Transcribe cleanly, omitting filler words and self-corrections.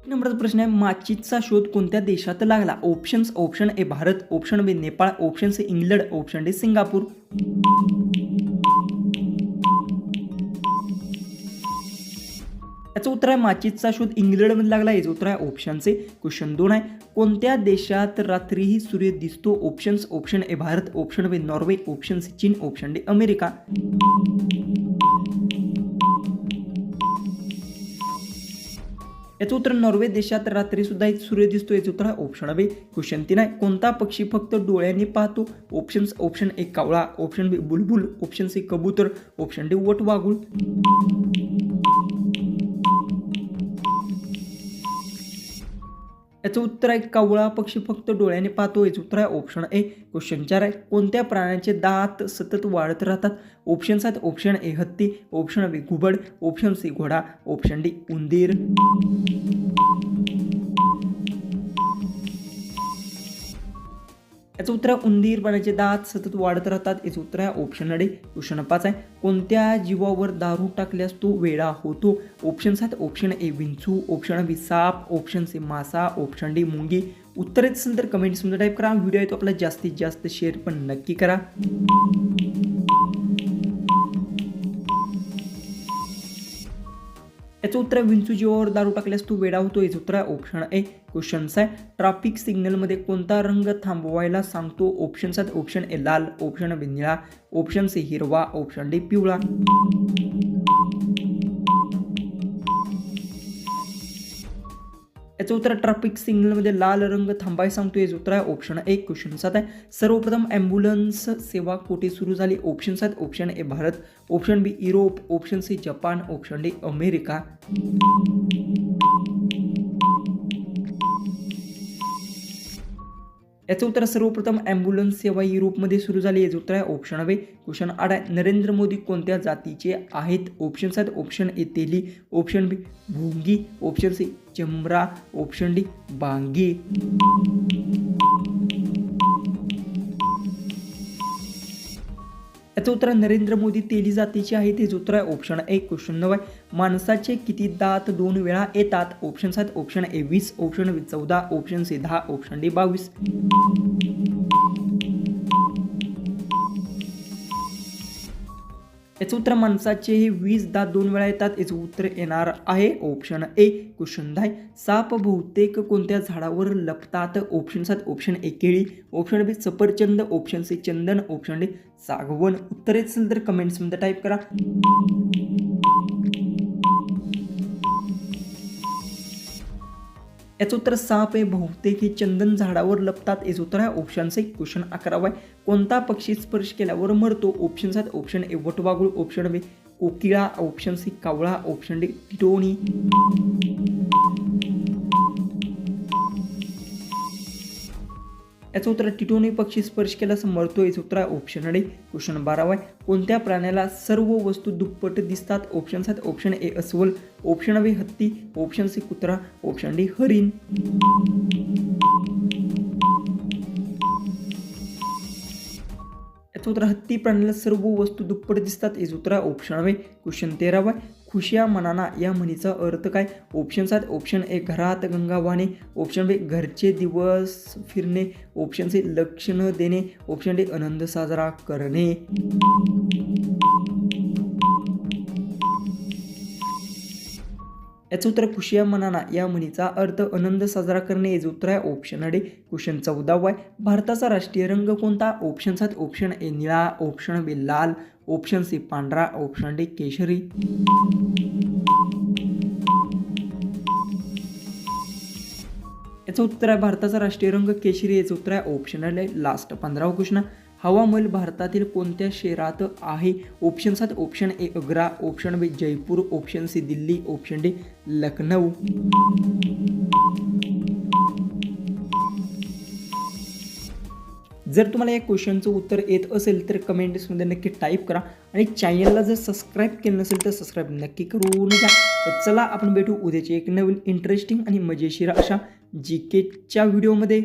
नंबरचा प्रश्न आहे, माचीचा शोध कोणत्या देशात लागला? Options: option A Bharat, option B Nepal, option C England, option D Singapore. याचं उत्तर आहे माचीचा शोध इंग्लंडमध्ये लागला. याचं उत्तर आहे ऑप्शन सी. क्वेश्चन 2 आहे, कोणत्या देशात रात्रीही सूर्य दिसतो? Options: option A Bharat, option B Norway, option C चीन, ऑप्शन डी अमेरिका. याचं उत्तर नॉर्वे देशात रात्री सुद्धा एक सूर्य दिसतो. याचं उत्तर आहे ऑप्शन बी. क्वेश्चन 3 आहे, कोणता पक्षी फक्त डोळ्यांनी पाहतो? ऑप्शन्स: ऑप्शन ए कावळा, ऑप्शन बी बुलबुल, ऑप्शन सी कबूतर, ऑप्शन डी वटवाघूळ. याचं उत्तर आहे कावळा पक्षी फक्त डोळ्याने पाहतो. याचं उत्तर आहे ऑप्शन ए. क्वेश्चन 4 आहे, कोणत्या प्राण्याचे दात सतत वाढत राहतात? ऑप्शन्स आहेत: ऑप्शन ए हत्ती, ऑप्शन बी घुबड, ऑप्शन सी घोडा, ऑप्शन डी उंदीर. याचं उत्तर आहे उंदीर प्राण्याचे दात सतत वाढत राहतात. याचं उत्तर आहे ऑप्शन डी. क्वेश्चन 5 आहे, कोणत्या जीवावर दारू टाकल्यास तो वेडा होतो? ऑप्शन्स आहेत: ऑप्शन ए विंचू, ऑप्शन बी साप, ऑप्शन सी मासा, ऑप्शन डी मुंगी. उत्तर येत असेल तर कमेंट्समध्ये टाईप करा. व्हिडिओ आहे तो आपला जास्तीत जास्त शेअर पण नक्की करा. याचं उत्तर विंचू जीवावर दारू टाकल्यास तो वेडा होतो. याचं उत्तर आहे ऑप्शन ए. क्वेश्चन्स आहे, ट्रॅफिक सिग्नलमध्ये कोणता रंग थांबवायला सांगतो? ऑप्शन्स आहेत: ऑप्शन ए लाल, ऑप्शन बी निळा, ऑप्शन सी हिरवा, ऑप्शन डी पिवळा. याचं उत्तर ट्रॅफिक सिग्नलमध्ये लाल रंग थांबायला सांगतो. याचं उत्तर आहे ऑप्शन ए. क्वेश्चन 7 आहे, सर्वप्रथम ॲम्ब्युलन्स सेवा कुठे सुरू झाली? ऑप्शन्स आहेत: option A Bharat, option B Europe, option C Japan, option D America. याचं उत्तर सर्वप्रथम ॲम्ब्युलन्स सेवा युरोपमध्ये सुरू झाली. याचं उत्तर आहे ऑप्शन बी. क्वेश्चन 8 आहे, नरेंद्र मोदी कोणत्या जातीचे आहेत? ऑप्शन्स आहेत: option A Teli, option B Bhongi, option C Chamra, option D Bangi. याचं उत्तर नरेंद्र मोदी तेली जातीचे आहेत. हे उत्तर आहे ऑप्शन ए. क्वेश्चन 9 आहे, माणसाचे किती दात 2 वेळा येतात? ऑप्शन्स आहेत: option A 20, option B 14, option C 10, option D 22. याचं उत्तर माणसाचे हे 20 दात 2 वेळा येतात. याचं उत्तर येणार आहे ऑप्शन ए. क्वेश्चन 10, साप बहुतेक कोणत्या झाडावर लपतात? ऑप्शन्स आहेत: ऑप्शन ए केळी, ऑप्शन बी सफरचंद, ऑप्शन सी चंदन, ऑप्शन डी सागवन. उत्तर येत असेल तर कमेंट्समध्ये टाईप करा. याचं उत्तर साप हे बहुतेक हे चंदन झाडावर लपतात. याचं उत्तर आहे ऑप्शन सी. क्वेश्चन 11 आहे, कोणता पक्षी स्पर्श केल्यावर मरतो? ऑप्शन्स आहेत: ऑप्शन ए वटवाघूळ, ऑप्शन बी कोकिळा, ऑप्शन सी कावळा, ऑप्शन डी टिटोनी. याचं उत्तर टिटोनी पक्षी स्पर्श केल्यास मरतो. याचं उत्तर आहे ऑप्शन डी. क्वेश्चन 12 आहे, कोणत्या प्राण्याला सर्व वस्तू दुप्पट दिसतात? ऑप्शन्स आहेत: ऑप्शन ए अस्वल, ऑप्शन बी हत्ती, ऑप्शन सी कुत्रा, ऑप्शन डी हरिण. याचं उत्तर हत्ती प्राण्याला सर्व वस्तू दुप्पट दिसतात. याचं उत्तर आहे ऑप्शन बी. क्वेश्चन 13 आहे, खुशिया मनाना या म्हणीचा अर्थ काय? ऑप्शन्स आहेत: ऑप्शन ए घरात गंगा वाहणे, ऑप्शन बी घरचे दिवस फिरणे, ऑप्शन सी लक्ष न देणे, ऑप्शन डी आनंद साजरा करणे. याचं उत्तर खुशिया मनाना या म्हणीचा अर्थ आनंद साजरा करणे. याचं उत्तर आहे ऑप्शन डी. क्वेश्चन 14 आहे, भारताचा राष्ट्रीय रंग कोणता? ऑप्शन्स आहेत: ऑप्शन ए निळा, ऑप्शन बी लाल, ऑप्शन सी पांढरा, ऑप्शन डी केशरी. याचं उत्तर आहे भारताचा राष्ट्रीय रंग केशरी. याचं उत्तर आहे ऑप्शन आहे. लास्ट 15वा क्वेश्चन, हवा महल भारतातील कोणत्या शहरात आहे? ऑप्शन्स आहेत: option A Agra, option B Jaipur, option C Delhi, option D Lucknow. जर तुम्हाला या क्वेश्चनचं उत्तर येत असेल तर कमेंट्समध्ये नक्की टाईप करा आणि चॅनलला जर सबस्क्राईब केलं नसेल तर सबस्क्राईब नक्की करून घ्या. तर चला आपण भेटू उद्याचे एक नवीन इंटरेस्टिंग आणि मजेशीर अशा जीकेच्या व्हिडिओमध्ये.